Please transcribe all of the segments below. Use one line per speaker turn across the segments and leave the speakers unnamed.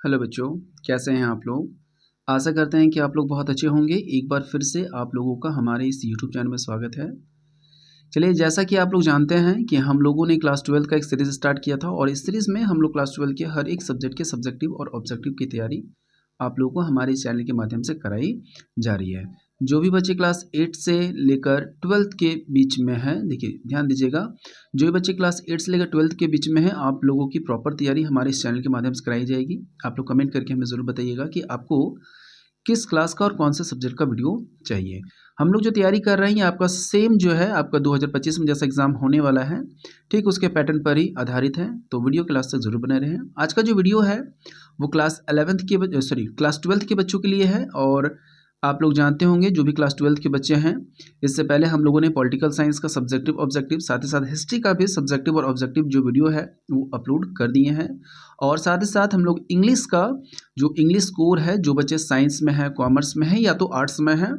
Hello बच्चों, कैसे हैं आप लोग। आशा करते हैं कि आप लोग बहुत अच्छे होंगे। एक बार फिर से आप लोगों का हमारे इस यूट्यूब चैनल में स्वागत है। चलिए, जैसा कि आप लोग जानते हैं कि हम लोगों ने क्लास 12 का एक सीरीज़ स्टार्ट किया था और इस सीरीज़ में हम लोग क्लास 12 के हर एक सब्जेक्ट के सब्जेक्टिव और ऑब्जेक्टिव की तैयारी आप लोगों को हमारे इस चैनल के माध्यम से कराई जा रही है। जो भी बच्चे क्लास 8 से लेकर 12th के बीच में हैं, देखिए ध्यान दीजिएगा, जो भी बच्चे क्लास 8 से लेकर 12th के बीच में हैं, आप लोगों की प्रॉपर तैयारी हमारे इस चैनल के माध्यम से कराई जाएगी। आप लोग कमेंट करके हमें ज़रूर बताइएगा कि आपको किस क्लास का और कौन से सब्जेक्ट का वीडियो चाहिए। हम लोग जो तैयारी कर रहे हैं आपका सेम जो है आपका 2025 में जैसा एग्जाम होने वाला है, ठीक उसके पैटर्न पर ही आधारित है। तो वीडियो क्लास तक जरूर बने रहें। आज का जो वीडियो है वो क्लास 11th के क्लास 12th के बच्चों के लिए है। और आप लोग जानते होंगे जो भी क्लास 12th के बच्चे हैं, इससे पहले हम लोगों ने पॉलिटिकल साइंस का सब्जेक्टिव ऑब्जेक्टिव, साथ ही साथ हिस्ट्री का भी सब्जेक्टिव और ऑब्जेक्टिव जो वीडियो है वो अपलोड कर दिए हैं। और साथ ही साथ हम लोग इंग्लिश का जो इंग्लिश कोर है, जो बच्चे साइंस में है, कॉमर्स में है या तो आर्ट्स में है,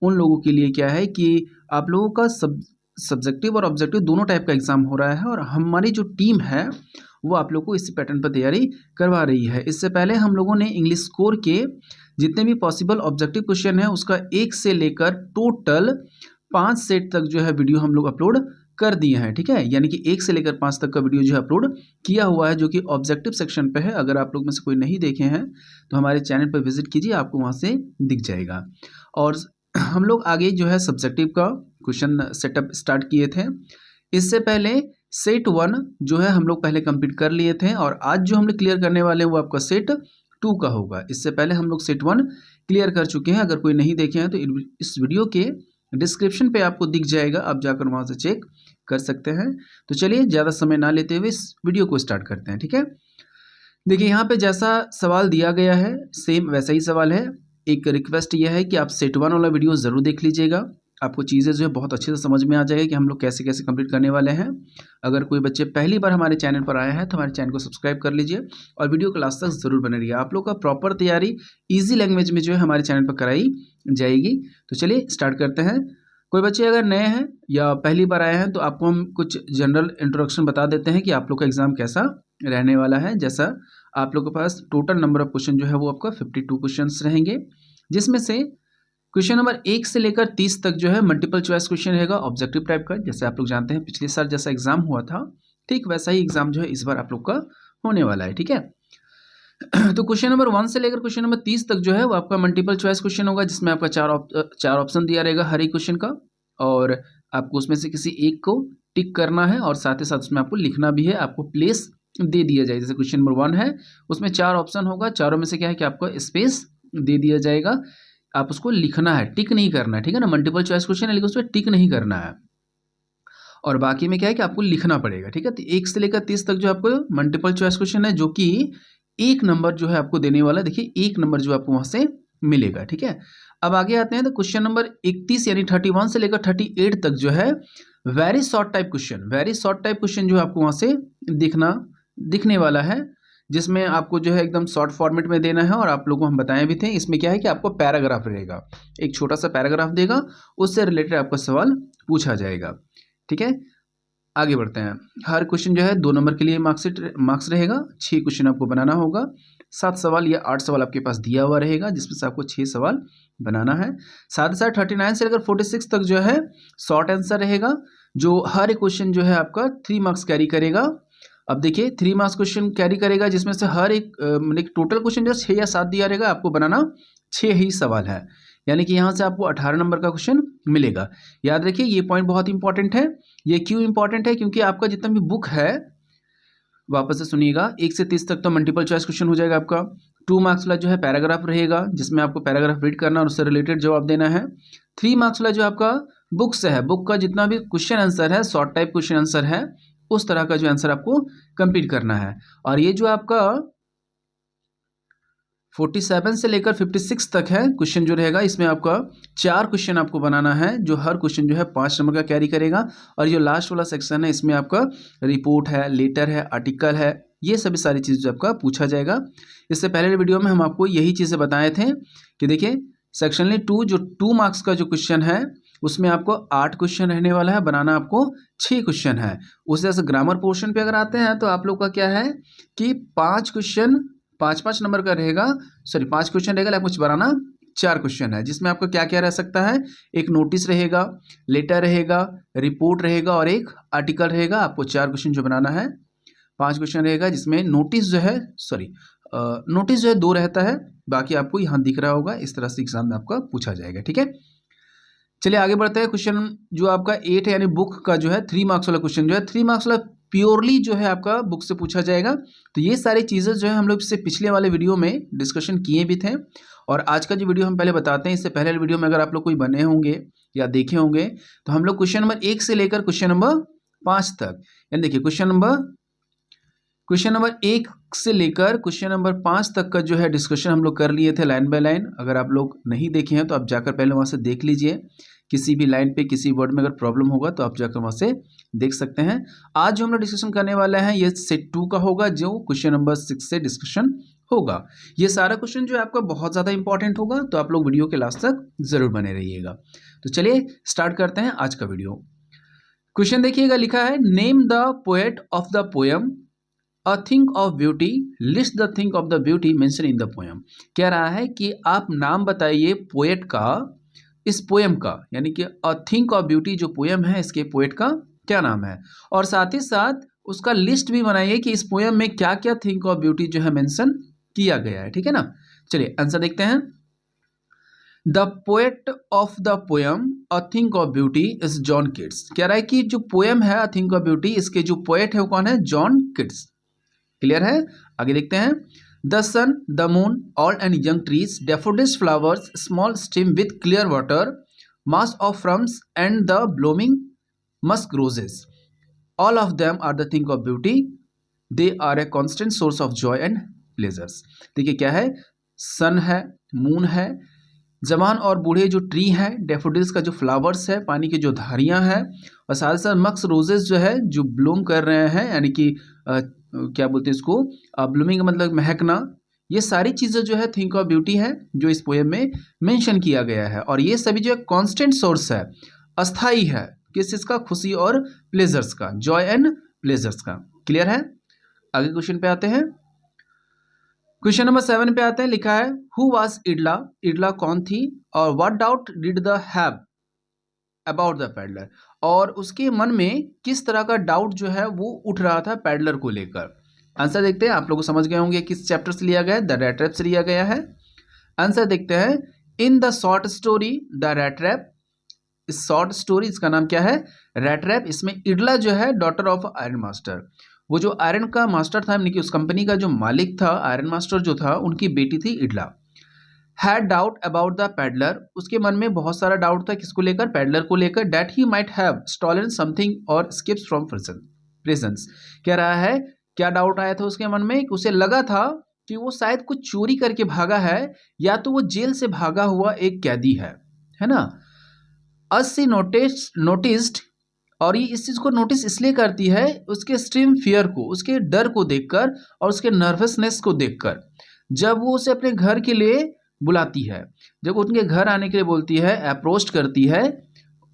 उन लोगों के लिए क्या है कि आप लोगों का सब्जेक्टिव और ऑब्जेक्टिव दोनों टाइप का एग्जाम हो रहा है। और हमारी जो टीम है वो आप लोगों को इसी पैटर्न पर तैयारी करवा रही है। इससे पहले हम लोगों ने इंग्लिश कोर के जितने भी पॉसिबल ऑब्जेक्टिव क्वेश्चन है उसका 1 से लेकर टोटल 5 सेट तक जो है वीडियो हम लोग अपलोड कर दिए हैं। ठीक है, यानी कि 1 से लेकर 5 तक का वीडियो जो है अपलोड किया हुआ है, जो कि ऑब्जेक्टिव सेक्शन पे है। अगर आप लोग में से कोई नहीं देखे हैं तो हमारे चैनल पर विजिट कीजिए, आपको वहाँ से दिख जाएगा। और हम लोग आगे जो है सब्जेक्टिव का क्वेश्चन सेटअप स्टार्ट किए थे। इससे पहले सेट 1 जो है हम लोग पहले कंप्लीट कर लिए थे और आज जो हम लोग क्लियर करने वाले हैं वो आपका सेट 2 का होगा। इससे पहले हम लोग सेट 1 क्लियर कर चुके हैं। अगर कोई नहीं देखे हैं तो इस वीडियो के डिस्क्रिप्शन पे आपको दिख जाएगा, आप जाकर वहाँ से चेक कर सकते हैं। तो चलिए ज़्यादा समय ना लेते हुए इस वीडियो को स्टार्ट करते हैं। ठीक है, देखिए यहाँ पे जैसा सवाल दिया गया है सेम वैसा ही सवाल है। एक रिक्वेस्ट यह है कि आप सेट 1 वाला वीडियो ज़रूर देख लीजिएगा, आपको चीज़ें जो है बहुत अच्छे से समझ में आ जाएगी कि हम लोग कैसे कैसे कंप्लीट करने वाले हैं। अगर कोई बच्चे पहली बार हमारे चैनल पर आए हैं तो हमारे चैनल को सब्सक्राइब कर लीजिए और वीडियो क्लास तक ज़रूर बने रहिए। आप लोग का प्रॉपर तैयारी ईजी लैंग्वेज में जो है हमारे चैनल पर कराई जाएगी। तो चलिए स्टार्ट करते हैं। कोई बच्चे अगर नए हैं या पहली बार आए हैं तो आपको हम कुछ जनरल इंट्रोडक्शन बता देते हैं कि आप लोग का एग्ज़ाम कैसा रहने वाला है। जैसा आप लोग के पास टोटल नंबर ऑफ क्वेश्चन जो है वो आपका 52 क्वेश्चंस रहेंगे, जिसमें से क्वेश्चन नंबर 1 से लेकर 30 तक जो है मल्टीपल चॉइस क्वेश्चन रहेगा ऑब्जेक्टिव टाइप का। जैसे आप लोग जानते हैं पिछले साल जैसा एग्जाम हुआ था, ठीक वैसा ही एग्जाम जो है इस बार आप लोग का होने वाला है। ठीक है, तो क्वेश्चन नंबर 1 से लेकर क्वेश्चन नंबर 30 तक जो है वो आपका मल्टीपल चॉइस क्वेश्चन होगा, जिसमें आपका चार ऑप्शन दिया रहेगा हर एक क्वेश्चन का और आपको उसमें से किसी एक को टिक करना है और साथ ही साथ उसमें आपको लिखना भी है, आपको प्लेस दे दिया जाए। जैसे क्वेश्चन नंबर 1 है उसमें 4 ऑप्शन होगा, चारों में से क्या है कि आपको स्पेस दे दिया जाएगा, आप उसको लिखना है, टिक नहीं करना है। ठीक है ना, मल्टीपल चॉइस क्वेश्चन है लेकिन उसमें टिक नहीं करना है और बाकी में क्या है कि आपको लिखना पड़ेगा। ठीक है, तो 1 से लेकर 30 तक जो आपको मल्टीपल चॉइस क्वेश्चन है, जो कि 1 नंबर जो है आपको देने वाला है। देखिए 1 नंबर जो आपको वहां से मिलेगा। ठीक है, अब आगे आते हैं तो क्वेश्चन नंबर 31 यानी 31 से लेकर 38 तक जो है very short type question, very short type question जो है आपको वहां से दिखने वाला है, जिसमें आपको जो है एकदम शॉर्ट फॉर्मेट में देना है। और आप लोगों को हम बताए भी थे, इसमें क्या है कि आपको पैराग्राफ रहेगा, एक छोटा सा पैराग्राफ देगा, उससे रिलेटेड आपका सवाल पूछा जाएगा। ठीक है, आगे बढ़ते हैं। हर क्वेश्चन जो है 2 नंबर के लिए मार्क्स रहेगा, 6 क्वेश्चन आपको बनाना होगा, 7 सवाल या 8 सवाल आपके पास दिया हुआ रहेगा, जिसमें से आपको 6 सवाल बनाना है। साथ ही साथ 39 से लेकर 46 तक जो है शॉर्ट आंसर रहेगा, जो हर एक क्वेश्चन जो है आपका 3 मार्क्स कैरी करेगा। अब देखिए 3 मार्क्स क्वेश्चन कैरी करेगा, जिसमें से हर एक मतलब टोटल क्वेश्चन जो 6 या 7 दिया रहेगा, आपको बनाना 6 ही सवाल है, यानी कि यहाँ से आपको 18 नंबर का क्वेश्चन मिलेगा। याद रखिए ये पॉइंट बहुत इंपॉर्टेंट है। ये क्यों इंपॉर्टेंट है, क्योंकि आपका जितना भी बुक है, वापस से सुनिएगा, 1 से 30 तक तो मल्टीपल चॉइस क्वेश्चन हो जाएगा आपका। 2 मार्क्स वाला जो है पैराग्राफ रहेगा, जिसमें आपको पैराग्राफ रीड करना और उससे रिलेटेड जवाब देना है। 3 मार्क्स वाला जो आपका बुक से है, बुक का जितना भी क्वेश्चन आंसर है, शॉर्ट टाइप क्वेश्चन आंसर है, उस तरह का जो आंसर आपको कंप्लीट करना है। और ये जो आपका 47 से लेकर 56 तक है क्वेश्चन जो रहेगा, इसमें आपका 4 क्वेश्चन आपको बनाना है, जो हर क्वेश्चन जो है 5 नंबर का कैरी करेगा। और जो लास्ट वाला सेक्शन है, इसमें आपका रिपोर्ट है, लेटर है, आर्टिकल है, ये सभी सारी चीज़ आपका पूछा जाएगा। इससे पहले वीडियो में हम आपको यही चीज़ें बताए थे कि देखिए सेक्शनली 2 जो 2 मार्क्स का जो क्वेश्चन है, उसमें आपको 8 क्वेश्चन रहने वाला है, बनाना आपको 6 क्वेश्चन है। उस जैसे ग्रामर पोर्शन पे अगर आते हैं तो आप लोग का क्या है कि 5 5 नंबर का रहेगा, सॉरी 5 क्वेश्चन रहेगा, कुछ बनाना 4 क्वेश्चन है, जिसमें आपका क्या क्या रह सकता है, एक नोटिस रहेगा, लेटर रहेगा, रिपोर्ट रहेगा और एक आर्टिकल रहेगा। आपको 4 क्वेश्चन जो बनाना है। 5 क्वेश्चन रहेगा, जिसमें नोटिस जो है नोटिस जो है 2 रहता है, बाकी आपको यहाँ दिख रहा होगा, इस तरह से एग्जाम में आपका पूछा जाएगा। ठीक है, चलिए आगे बढ़ते हैं। क्वेश्चन जो आपका 8 है, यानी बुक का जो है 3 मार्क्स वाला क्वेश्चन जो है 3 मार्क्स वाला प्योरली जो है आपका बुक से पूछा जाएगा। तो ये सारी चीज़ें जो है हम लोग इससे पिछले वाले वीडियो में डिस्कशन किए भी थे, और आज का जो वीडियो हम पहले बताते हैं, इससे पहले वीडियो में अगर आप लोग कोई बने होंगे या देखे होंगे, तो हम लोग क्वेश्चन नंबर 1 से लेकर क्वेश्चन नंबर 5 तक, यानी देखिए क्वेश्चन नंबर 1 से लेकर क्वेश्चन नंबर 5 तक का जो है डिस्कशन हम लोग कर लिए थे लाइन बाय लाइन। अगर आप लोग नहीं देखे हैं तो आप जाकर पहले वहाँ से देख लीजिए, किसी भी लाइन पे किसी वर्ड में अगर प्रॉब्लम होगा तो आप जाकर वहाँ से देख सकते हैं। आज जो हम लोग डिस्कशन करने वाले हैं ये सेट 2 का होगा, जो क्वेश्चन नंबर 6 से डिस्कशन होगा। ये सारा क्वेश्चन जो है आपका बहुत ज़्यादा इंपॉर्टेंट होगा, तो आप लोग वीडियो के लास्ट तक जरूर बने रहिएगा। तो चलिए स्टार्ट करते हैं आज का वीडियो। क्वेश्चन देखिएगा, लिखा है name the poet of the poem a thing of beauty, list the thing of the beauty mention in the poem. कह रहा है कि आप नाम बताइए पोएट का, इस पोएम का, यानी कि अ थिंग ऑफ ब्यूटी जो पोएम है, इसके पोएट का क्या नाम है, और साथ ही साथ उसका लिस्ट भी बनाइए कि इस पोएम में क्या क्या थिंग ऑफ ब्यूटी जो है मेंशन किया गया है। ठीक है ना, चलिए आंसर देखते हैं। The poet of the poem a thing of beauty is John Keats. कह रहा है कि जो पोएम है अ थिंग ऑफ ब्यूटी, इसके जो पोएट है वो कौन है, जॉन किट्स। क्लियर है, आगे देखते हैं। The sun, the moon, all and young trees, daffodils flowers, small stream with clear water, mass of ferns and the blooming musk roses, all of them are the thing of beauty, they are a constant source of joy and pleasures. देखिए क्या है, सन है, moon है, जवान और बूढ़े जो tree हैं, डेफोडिल्स का जो फ्लावर्स है, पानी की जो धारियां हैं, और साथ साथ मक्स रोजेस जो है जो ब्लूम कर रहे हैं, यानी कि क्या बोलते हैं इसको, ब्लूमिंग का मतलब महकना। ये सारी चीज़ें जो है थिंक ऑफ ब्यूटी है जो इस पोएम में मेंशन किया गया है, और ये सभी जो है कांस्टेंट सोर्स है, अस्थाई है, किस चीज़ का, खुशी और प्लेजर्स का, जॉय एंड प्लेजर्स का। क्लियर है, आगे क्वेश्चन पे आते हैं। क्वेश्चन नंबर 7 पे आते हैं, लिखा है हु वाज इडला, इडला कौन थी, और what doubt did the have about the peddler, और उसके मन में किस तरह का डाउट जो है वो उठ रहा था पैडलर को लेकर। आंसर देखते हैं, आप लोग समझ गए होंगे किस चैप्टर से लिया गया है, द रैट ट्रैप से लिया गया है। आंसर देखते हैं, in the short story the rat trap, इस शॉर्ट स्टोरी इसका नाम क्या है, रैट ट्रैप। इसमें इडला जो है डॉटर ऑफ आयरन मास्टर, वो जो आयरन का मास्टर था, यानी कि उस कंपनी का जो मालिक था, आयरन मास्टर जो था, उनकी बेटी थी Edla. Had doubt about the peddler, उसके मन में बहुत सारा डाउट था, किसको लेकर, पैडलर को लेकर, that he might have stolen something और स्किप्स फ्रॉम प्रिजन्स। कह रहा है क्या डाउट आया था उसके मन में, कि उसे लगा था कि वो शायद कुछ चोरी करके भागा है, या तो वो जेल से भागा हुआ एक कैदी है ना। अस्सी नोटिस्ड, और ये इस चीज़ को नोटिस इसलिए करती है उसके एक्सट्रीम फियर को, उसके डर को देखकर और उसके नर्वसनेस को देखकर, जब वो उसे अपने घर के लिए बुलाती है, जब उनके घर आने के लिए बोलती है, अप्रोच करती है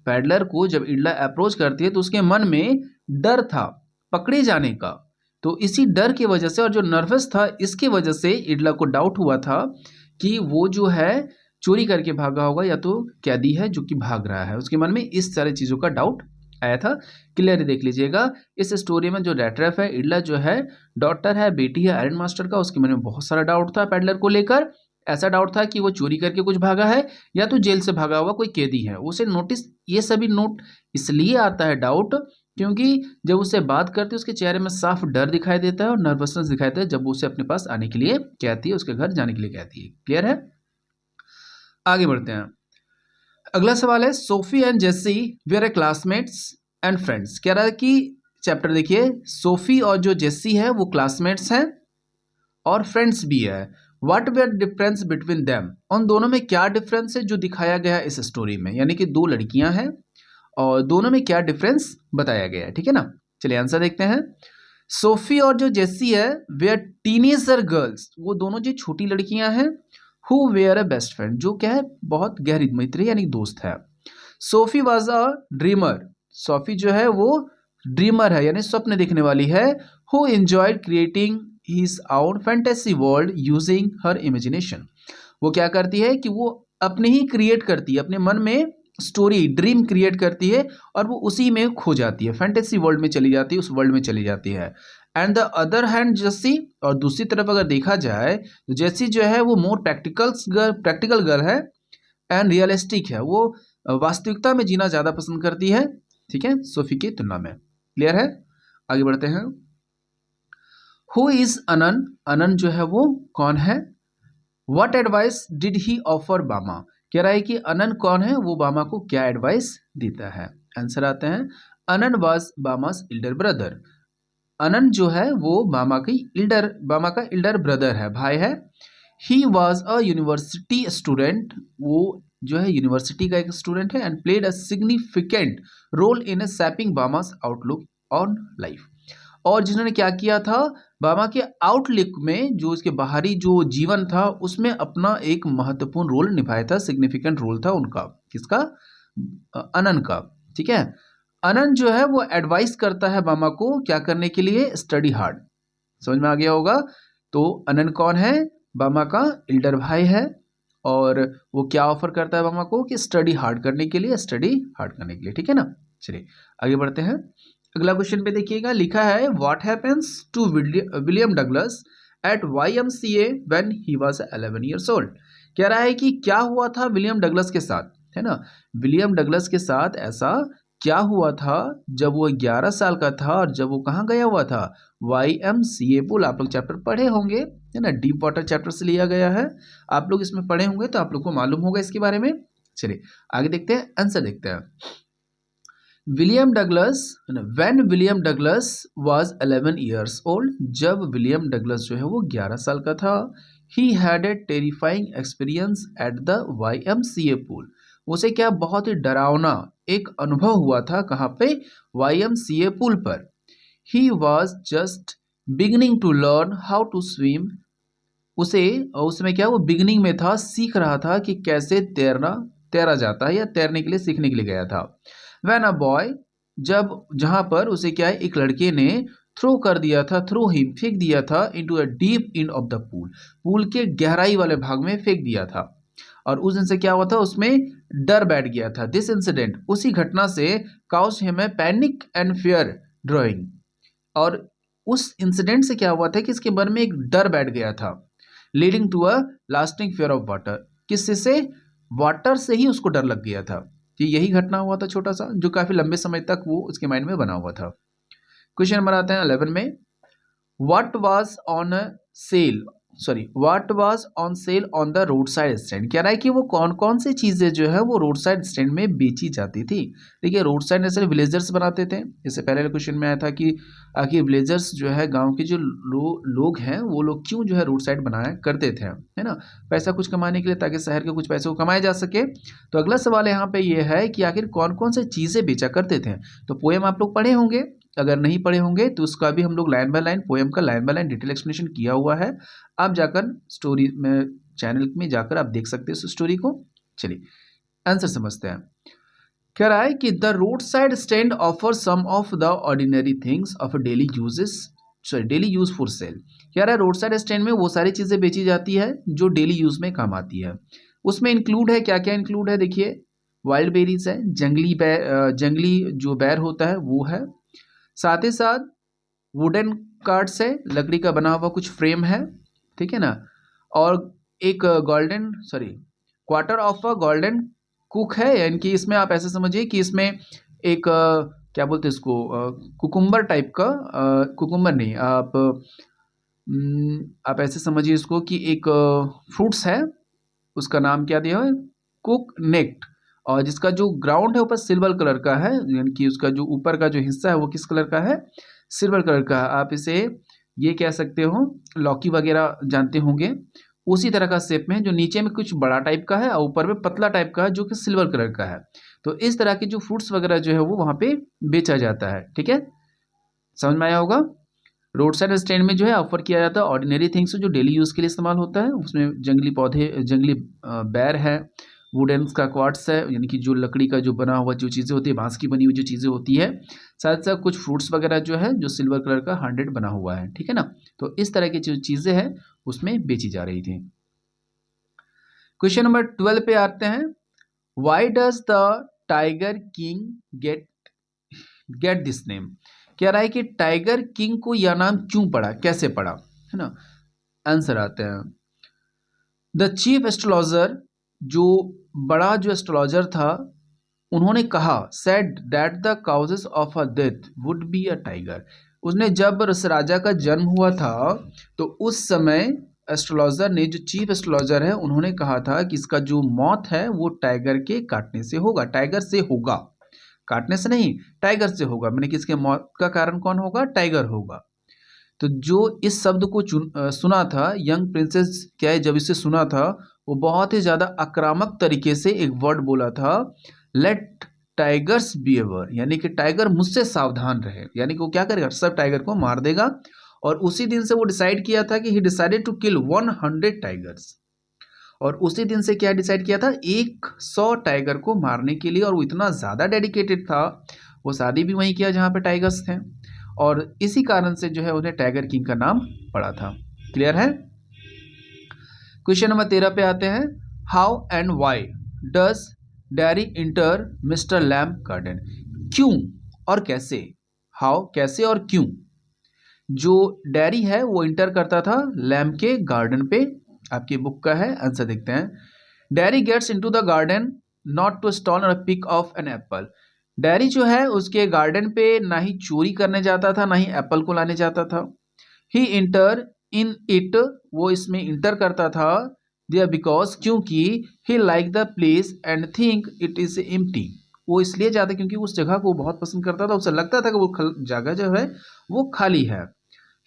पैडलर को, जब इडला अप्रोच करती है तो उसके मन में डर था पकड़े जाने का। तो इसी डर की वजह से और जो नर्वस था, इसके वजह से इडला को डाउट हुआ था कि वो जो है चोरी करके भागा होगा, या तो कैदी है जो कि भाग रहा है। उसके मन में इस सारी चीज़ों का डाउट आया था। क्लियरली देख लीजिएगा, इस स्टोरी में जो रैट ट्रैप है, इडला जो है डॉटर है, बेटी है आयरन मास्टर का, उसके मन में बहुत सारा डाउट था पैडलर को लेकर। ऐसा डाउट था कि वो चोरी करके कुछ भागा है, या तो जेल से भागा हुआ कोई कैदी है। उसे नोटिस, ये सभी नोट इसलिए आता है डाउट, क्योंकि जब उससे बात करते उसके चेहरे में साफ डर दिखाई देता है और नर्वसनेस दिखाई देता है, जब वो उसे अपने पास आने के लिए कहती है, उसके घर जाने के लिए कहती है। क्लियर है, आगे बढ़ते हैं। अगला सवाल है, Sophie and Jessie were a classmates and friends. कह रहा है कि चैप्टर देखिए, सोफी और जो जेसी है वो क्लासमेट्स हैं और फ्रेंड्स भी है। What were difference between them, उन दोनों में क्या डिफरेंस है जो दिखाया गया है इस स्टोरी में, यानी कि 2 लड़कियां हैं और दोनों में क्या डिफरेंस बताया गया है। ठीक है ना, चलिए आंसर देखते हैं। सोफी और जो जेसी है वेयर टीनेजर गर्ल्स, वो दोनों जो छोटी लड़कियां हैं, who were a best friend, जो क्या है बहुत गहरी मित्र यानी दोस्त है। Sophie was a dreamer, Sophie जो है वो ड्रीमर है यानी स्वप्न देखने वाली है। हु एंजॉयड क्रिएटिंग हिज आउन फैंटेसी वर्ल्ड यूजिंग हर इमेजिनेशन। वो क्या करती है कि वो अपने ही क्रिएट करती है, अपने मन में स्टोरी ड्रीम क्रिएट करती है और वो उसी में खो जाती है, फैंटेसी वर्ल्ड में चली जाती है, उस वर्ल्ड में चली जाती है। एंड द अदर हैंड जैसी, और दूसरी तरफ अगर देखा जाए तो जैसी जो है वो मोर प्रैक्टिकल गर्ल है एंड रियलिस्टिक है, वो वास्तविकता में जीना ज़्यादा पसंद करती है, ठीक है, सोफी की तुलना में। क्लियर है? आगे बढ़ते हैं। Who is अनन? अनन जो है वो कौन है? What advice did he offer बामा? कह रहा है कि अनन कौन है, वो बामा को क्या एडवाइस देता है। आंसर आते हैं, अनन वाज बामास इल्डर ब्रदर। अनन जो है वो बामा का इल्डर ब्रदर है, भाई है। He was a university student, वो जो है यूनिवर्सिटी का एक स्टूडेंट है। And played a significant role in shaping Bama's outlook on life. और जिन्होंने क्या किया था, बामा के आउटलुक में, जो उसके बाहरी जो जीवन था उसमें अपना एक महत्वपूर्ण रोल निभाया था, सिग्निफिकेंट रोल था उनका। किसका? अनन का। ठीक है, अनन जो है वो एडवाइस करता है बामा को क्या करने के लिए? Study hard. समझ में आ गया होगा। तो अनन कौन है? बामा का इल्डर भाई है। और वो क्या ऑफर करता है बामा को? कि स्टडी हार्ड करने के लिए, स्टडी हार्ड करने के लिए। ठीक है ना? चलिए आगे बढ़ते हैं। अगला क्वेश्चन पे देखिएगा, लिखा है what happens to William Douglas at YMCA when he was 11 years old. कह रहा है कि क्या हुआ था विलियम डगलस के साथ, है ना? विलियम डगलस के साथ ऐसा क्या हुआ था जब वो 11 साल का था, और जब वो कहाँ गया हुआ था? YMCA pool. आप लोग चैप्टर पढ़े होंगे, है ना? डीप वाटर चैप्टर से लिया गया है। आप लोग इसमें पढ़े होंगे तो आप लोग को मालूम होगा इसके बारे में। चलिए आगे देखते हैं, आंसर देखते हैं। William Douglas, when William Douglas was 11 years old, जब विलियम डगलस जो है वो 11 साल का था, he had a terrifying experience at the YMCA pool. उसे क्या बहुत ही डरावना एक अनुभव हुआ था, कहाँ पे? YMCA पूल पर। He was just beginning to learn how to swim. उसमें क्या, वो बिगिनिंग में था, सीख रहा था कि कैसे तैरा जाता है, या तैरने के लिए सीखने के लिए गया था। व्हेन अ बॉय, जब जहां पर उसे क्या है, एक लड़के ने थ्रो कर दिया था, थ्रो हिम फेंक दिया था, into a deep end of the pool, pool के गहराई वाले भाग में फेंक दिया था। और उस दिन से क्या हुआ था, उसमें डर बैठ गया था। दिस इंसिडेंट, उसी घटना से caused him a panic and fear drowning. और उस इंसिडेंट से क्या हुआ था कि इसके मन में एक डर बैठ गया था, leading to a lasting fear of water. किससे से? वाटर से ही उसको डर लग गया था। कि यही घटना हुआ था छोटा सा, जो काफी लंबे समय तक वो उसके माइंड में बना हुआ था। क्वेश्चन नंबर आते हैं 11 में। What was on sale what was on sale on the road side stand. कह रहा है कि वो कौन कौन सी चीजें जो है वो रोड साइड स्टैंड में बेची जाती थी। देखिए, रोड साइड ऐसे विलेजर्स बनाते थे। इससे पहले क्वेश्चन में आया था कि आखिर विलेजर्स जो है, गांव के जो लोग हैं, वो लोग क्यों जो है रोड साइड बनाया करते थे, है ना? पैसा कुछ कमाने के लिए, ताकि शहर के कुछ पैसे को कमाए जा सके। तो अगला सवाल यहाँ पे ये है कि आखिर कौन कौन से चीजें बेचा करते थे। तो पोएम आप लोग पढ़े होंगे, अगर नहीं पढ़े होंगे तो उसका भी हम लोग लाइन बाय लाइन, पोएम का line by line detail explanation किया हुआ है। आप जाकर स्टोरी में, चैनल में जाकर आप देख सकते हैं उस स्टोरी को। चलिए आंसर समझते हैं। कह रहा है कि the road side stand offer some of the ordinary things of daily use for sale. कह रहा है रोड साइड स्टैंड में वो सारी चीजें बेची जाती है जो डेली यूज में काम आती है। उसमें इंक्लूड है, क्या क्या इंक्लूड है? देखिए, वाइल्ड बेरीज है, जंगली जो बैर होता है वो है, साथ ही साथ वुडन कार्ड्स है, लकड़ी का बना हुआ कुछ फ्रेम है, ठीक है ना? और एक quarter of a golden cook है, यानी कि इसमें आप ऐसे समझिए कि इसमें एक क्या बोलते हैं इसको, कुकुम्बर टाइप का, कुकुम्बर नहीं, आप ऐसे समझिए इसको कि एक फ्रूट्स है, उसका नाम क्या दिया है? Cook naked. और जिसका जो ग्राउंड है ऊपर सिल्वर कलर का है, यानी कि उसका जो ऊपर का जो हिस्सा है वो किस कलर का है? सिल्वर कलर का है। आप इसे ये कह सकते हो, लौकी वगैरह जानते होंगे, उसी तरह का शेप में है, जो नीचे में कुछ बड़ा टाइप का है और ऊपर में पतला टाइप का है, जो कि सिल्वर कलर का है। तो इस तरह के जो फ्रूट्स वगैरह जो है वो वहाँ पे बेचा जाता है। ठीक है, समझ में आया होगा। रोड साइड स्टैंड में जो है ऑफर किया जाता है ऑर्डिनरी थिंग्स जो डेली यूज़ के लिए इस्तेमाल होता है। उसमें जंगली पौधे, जंगली बैर है, वुडन्स का क्वार्ट्स है, यानी कि जो लकड़ी का जो बना हुआ जो चीज़ें होती है, बांस की बनी हुई जो चीज़ें होती है, साथ साथ कुछ फ्रूट्स वगैरह जो है जो सिल्वर कलर का 100 बना हुआ है, ठीक है ना। तो इस तरह की जो चीज़ें हैं उसमें बेची जा रही थी। क्वेश्चन नंबर 12 पे आते हैं। Why does the tiger king get this name. कह रहा है कि टाइगर किंग को यह नाम क्यों पड़ा, कैसे पड़ा, है ना। आंसर आते हैं। द चीफ एस्ट्रोलॉजर, जो बड़ा जो एस्ट्रोलॉजर था, उन्होंने कहा, said that the causes of a death would be a tiger. उसने जब उस राजा का जन्म हुआ था तो उस समय एस्ट्रोलॉजर ने, जो चीफ एस्ट्रोलॉजर है, उन्होंने कहा था कि इसका जो मौत है वो टाइगर के काटने से होगा, टाइगर से होगा, काटने से नहीं, टाइगर से होगा। मैंने कि इसके मौत का कारण कौन होगा, टाइगर होगा। तो जो इस शब्द को सुना था, यंग प्रिंसेस क्या है, जब इसे सुना था वो बहुत ही ज़्यादा आक्रामक तरीके से एक वर्ड बोला था, लेट टाइगर्स बिहेवियर, यानी कि टाइगर मुझसे सावधान रहे, यानी कि वो क्या करेगा, सब टाइगर को मार देगा। और उसी दिन से वो डिसाइड किया था कि he decided to kill 100 tigers. और उसी दिन से क्या डिसाइड किया था, 100 टाइगर को मारने के लिए। और वो इतना ज़्यादा डेडिकेटेड था, वो शादी भी वहीं किया जहाँ पे टाइगर्स थे, और इसी कारण से जो है उन्हें टाइगर किंग का नाम पड़ा था। क्लियर है। क्वेश्चन नंबर 13 पे आते हैं। How and why does dairy inter mister lamb garden. क्यों और कैसे, हाउ कैसे और क्यों, जो डैरी है वो इंटर करता था लैम्ब के गार्डन पे। आपकी बुक का है, आंसर देखते हैं। Derry gets into the garden not to steal और pick off an apple. Derry जो है उसके गार्डन पे ना ही चोरी करने जाता था, ना ही एप्पल को लाने जाता था। ही इंटर इन इट, वो इसमें इंटर करता था दिया बिकॉज, क्योंकि he like the place and think it is empty. वो इसलिए जाता क्योंकि उस जगह को बहुत पसंद करता था, उसे लगता था कि वो जगह जो है वो खाली है।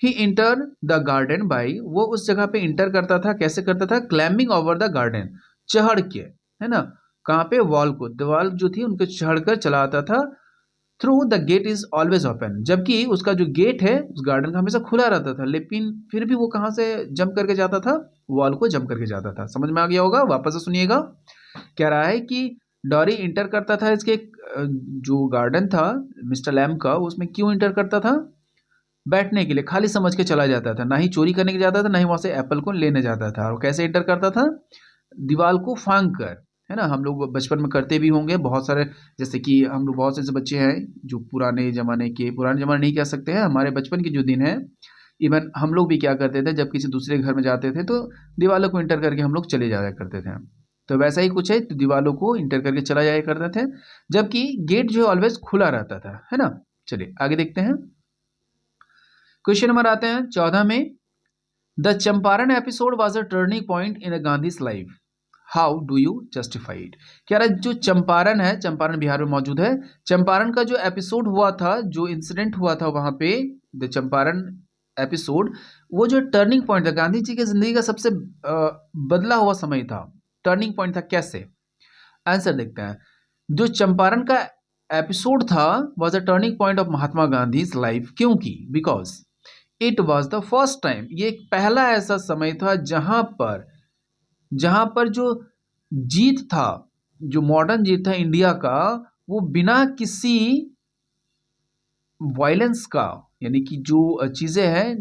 ही इंटर द गार्डन बाई, वो उस जगह पे इंटर करता था, कैसे करता था, क्लाइंबिंग ओवर द गार्डन, चढ़ के, है ना, कहाँ पे, वॉल को, दीवार जो थी उनको चढ़कर चला आता था। Through the gate is always open, जबकि उसका जो गेट है उस गार्डन का हमेशा खुला रहता था, लेकिन फिर भी वो कहाँ से जंप करके जाता था, वॉल को जंप करके जाता था। समझ में आ गया होगा, वापस से सुनिएगा। कह रहा है कि डॉरी इंटर करता था इसके जो गार्डन था मिस्टर लैम्ब का, उसमें क्यों इंटर करता था, बैठने के लिए, खाली समझ के चला जाता था, ना ही चोरी करने के जाता था, ना ही वहां से एप्पल को लेने जाता था। और कैसे इंटर करता था, दीवार को फांग कर, है ना। हम लोग बचपन में करते भी होंगे बहुत सारे, जैसे कि हम लोग बहुत से ऐसे बच्चे हैं जो पुराने ज़माने नहीं कह सकते हैं, हमारे बचपन के जो दिन है, इवन हम लोग भी क्या करते थे, जब किसी दूसरे घर में जाते थे तो दीवारों को इंटर करके हम लोग चले जाया करते थे। तो वैसा ही कुछ है, तो दीवारों को इंटर करके चला जाया करते थे, जबकि गेट जो है ऑलवेज खुला रहता था, है ना। चलिए आगे देखते हैं। क्वेश्चन नंबर आते हैं 14 में। The Champaran episode was a turning point in Gandhi's life, how do you justify it. कह रहा है जो चंपारण है, चंपारण बिहार में मौजूद है, चंपारण का जो एपिसोड हुआ था, जो इंसिडेंट हुआ था वहां पे, द चंपारण एपिसोड, वो जो टर्निंग पॉइंट था, गांधी जी की जिंदगी का सबसे बदला हुआ समय था, टर्निंग पॉइंट था। कैसे, आंसर देखते हैं। जो चंपारण का एपिसोड था was a turning point of Mahatma Gandhi life, क्योंकि because it was the first time, ये एक पहला ऐसा समय था जहां पर जो जीत था, जो मॉडर्न जीत था इंडिया का, वो बिना किसी वायलेंस का, यानी कि जो चीजें हैं,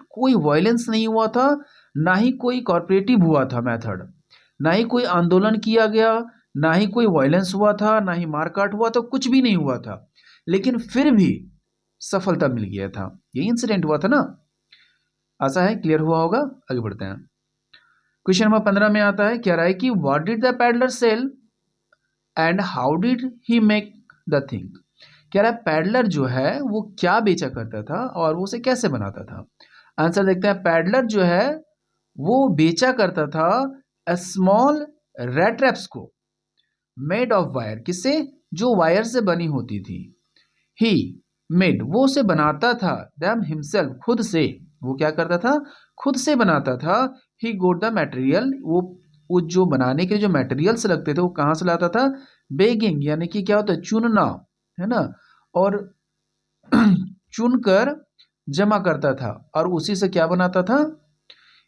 कोई वायलेंस नहीं हुआ था, ना ही कोई कॉर्पोरेटिव हुआ था मेथड, ना ही कोई आंदोलन किया गया, ना ही कोई वायलेंस हुआ था, ना ही मारकाट हुआ था, कुछ भी नहीं हुआ था, लेकिन फिर भी सफलता मिल गया था। यही इंसिडेंट हुआ था ना। आशा है क्लियर हुआ होगा। आगे बढ़ते हैं। क्वेश्चन नंबर 15 में आता है, कह रहा है कि what did the peddler sell and how did he make the thing. कह रहा है पैडलर जो है वो क्या बेचा करता था और वो उसे कैसे बनाता था। आंसर देखते हैं। पैडलर जो है वो बेचा करता था स्मॉल रेड ट्रैप्स को, मेड ऑफ वायर, किससे, जो वायर से बनी होती थी। ही मेड, वो उसे बनाता था, दैम हिमसेल्फ, खुद से, वो क्या करता था, खुद से बनाता था। ही गोट द मटेरियल, वो जो बनाने के जो मटेरियल्स लगते थे वो कहाँ से लाता था, बेगिंग, यानी कि क्या होता है, चुनना, है ना, और चुनकर जमा करता था और उसी से क्या बनाता था,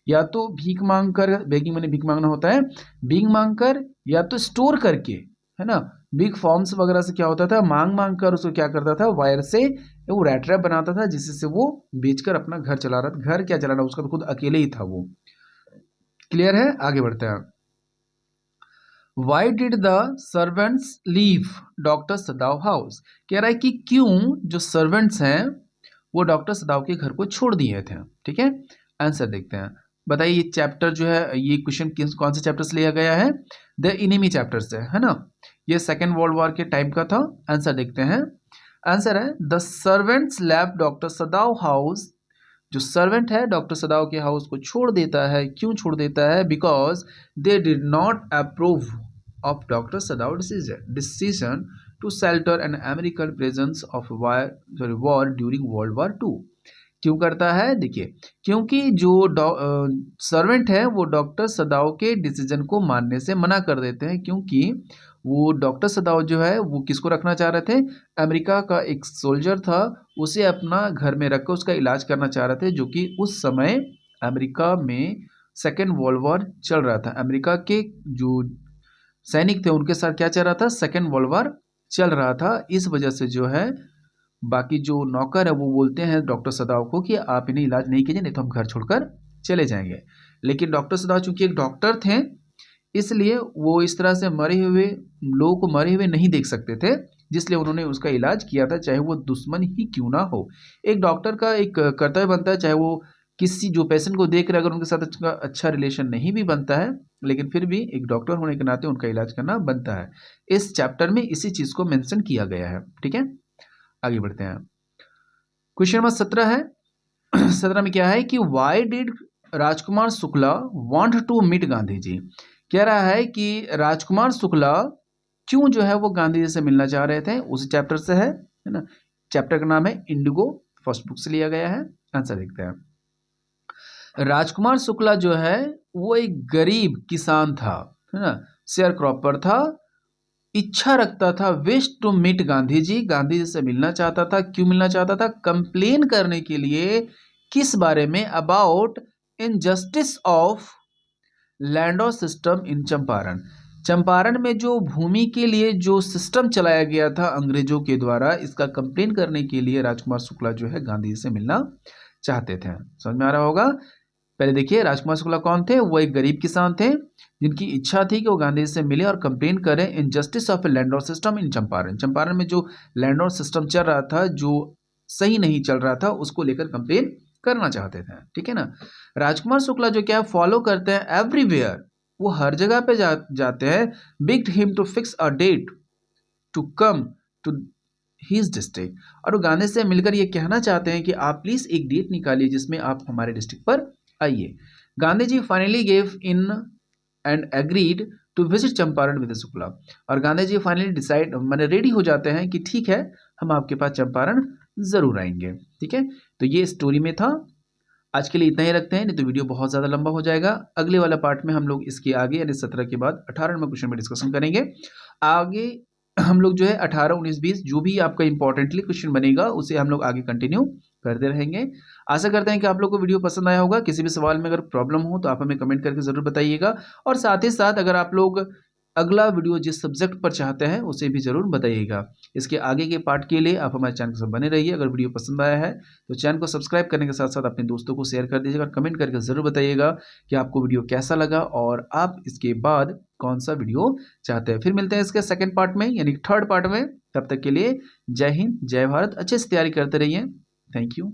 या तो भीख मांग कर, बेगिंग मैंने भीख मांगना होता है, भीख मांग कर या तो स्टोर करके, है ना। बिग फॉर्म्स वगैरह से क्या होता था, मांग मांग कर उसको क्या करता था, वायर से वो रैट ट्रैप बनाता था जिससे वो बेचकर अपना घर चला रहा था। घर क्या चलाना, उसका तो खुद अकेले ही था वो। क्लियर है, आगे बढ़ते हैं। Why did the servants leave doctor सदाव house, कह रहा है कि क्यों जो सर्वेंट्स हैं वो डॉक्टर सदाव के घर को छोड़ दिए थे। ठीक है, आंसर देखते हैं। बताइए ये चैप्टर जो है, ये क्वेश्चन कौन से चैप्टर से लिया गया है, द इनिमी चैप्टर से, है ना। ये सेकेंड वर्ल्ड वॉर के टाइम का था। आंसर देखते हैं। आंसर है the servants left doctor सदाव house, जो सर्वेंट है डॉक्टर सदाव के हाउस को छोड़ देता है। क्यों छोड़ देता है, because they did not approve of doctor Sadao's decision to shelter an American presence of war during World War two. क्यों करता है, देखिए, क्योंकि जो सर्वेंट है वो डॉक्टर सदाव के डिसीजन को मानने से मना कर देते हैं, क्योंकि वो डॉक्टर सदाव जो है वो किसको रखना चाह रहे थे, अमेरिका का एक सोल्जर था, उसे अपना घर में रखकर उसका इलाज करना चाह रहे थे, जो कि उस समय अमेरिका में सेकेंड वर्ल्ड वॉर चल रहा था। अमेरिका के जो सैनिक थे उनके साथ क्या चल रहा था, सेकेंड वर्ल्ड वॉर चल रहा था। इस वजह से जो है बाकी जो नौकर है वो बोलते हैं डॉक्टर सदाव को कि आप इन्हें इलाज नहीं कीजिए, नहीं तो हम घर छोड़कर चले जाएंगे। लेकिन डॉक्टर सदाव चूंकि एक डॉक्टर थे, इसलिए वो इस तरह से मरे हुए लोगों को मरे हुए नहीं देख सकते थे, जिसलिए उन्होंने उसका इलाज किया था, चाहे वो दुश्मन ही क्यों ना हो। एक डॉक्टर का एक कर्तव्य बनता है, चाहे वो किसी जो पेशेंट को देख रहे, अगर उनके साथ अच्छा रिलेशन नहीं भी बनता है, लेकिन फिर भी एक डॉक्टर होने के नाते उनका इलाज करना बनता है। इस चैप्टर में इसी चीज को मेंशन किया गया है। ठीक है, आगे बढ़ते हैं। क्वेश्चन नंबर 17 है। 17 में क्या है कि why did Rajkumar Shukla want to meet Gandhi ji, कह रहा है कि राजकुमार शुक्ला क्यों जो है वो गांधी जी से मिलना चाह रहे थे। उसी चैप्टर से है ना। चैप्टर का नाम है इंडिगो, फर्स्ट बुक से लिया गया है। आंसर देखते हैं। राजकुमार शुक्ला जो है वो एक गरीब किसान था, है ना, शेयर क्रॉपर था, इच्छा रखता था, विश टू मीट गांधी जी, गांधी जी से मिलना चाहता था। क्यों मिलना चाहता था, कंप्लेन करने के लिए। किस बारे में, about injustice of land of system in Champaran. Champaran में जो भूमि के लिए जो सिस्टम चलाया गया था अंग्रेजों के द्वारा, इसका कंप्लेन करने के लिए राजकुमार शुक्ला जो है गांधी जी से मिलना चाहते थे। समझ में आ रहा होगा। पहले देखिए राजकुमार शुक्ला कौन थे, वो एक गरीब किसान थे जिनकी इच्छा थी कि वो गांधी जी से मिले और कंप्लेन करें injustice of a land of system in Champaran. Champaran में जो लैंड ऑफ सिस्टम चल रहा था, जो सही नहीं चल रहा था, उसको लेकर कंप्लेन करना चाहते थे। ठीक है ना। राजकुमार शुक्ला जो क्या फॉलो करते हैं एवरीवेयर, वो हर जगह पे जाते हैं। Begged him to fix a date to come to his district, और वो गांधी से मिलकर ये कहना चाहते हैं कि आप प्लीज एक डेट निकालिए जिसमें आप हमारे डिस्ट्रिक्ट पर आइए। Gandhi ji finally gave in and agreed to visit Champaran with Shukla, और गांधी जी फाइनली डिसाइड मैंने रेडी हो जाते हैं कि ठीक है हम आपके पास चंपारण जरूर आएंगे। ठीक है, तो ये स्टोरी में था। आज के लिए इतना ही रखते हैं, नहीं तो वीडियो बहुत ज़्यादा लंबा हो जाएगा। अगले वाला पार्ट में हम लोग इसके आगे यानी 17 के बाद 18 नंबर क्वेश्चन में डिस्कशन करेंगे। आगे हम लोग जो है 18, 19, 20 जो भी आपका इंपॉर्टेंटली क्वेश्चन बनेगा उसे हम लोग आगे कंटिन्यू करते रहेंगे। आशा करते हैं कि आप लोग को वीडियो पसंद आया होगा। किसी भी सवाल में अगर प्रॉब्लम हो तो आप हमें कमेंट करके ज़रूर बताइएगा, और साथ ही साथ अगर आप लोग अगला वीडियो जिस सब्जेक्ट पर चाहते हैं उसे भी ज़रूर बताइएगा। इसके आगे के पार्ट के लिए आप हमारे चैनल के साथ बने रहिए। अगर वीडियो पसंद आया है तो चैनल को सब्सक्राइब करने के साथ साथ अपने दोस्तों को शेयर कर दीजिएगा, कमेंट करके ज़रूर बताइएगा कि आपको वीडियो कैसा लगा और आप इसके बाद कौन सा वीडियो चाहते हैं। फिर मिलते हैं इसके सेकेंड पार्ट में यानी थर्ड पार्ट में। तब तक के लिए जय हिंद, जय भारत। अच्छे से तैयारी करते रहिए। Thank you.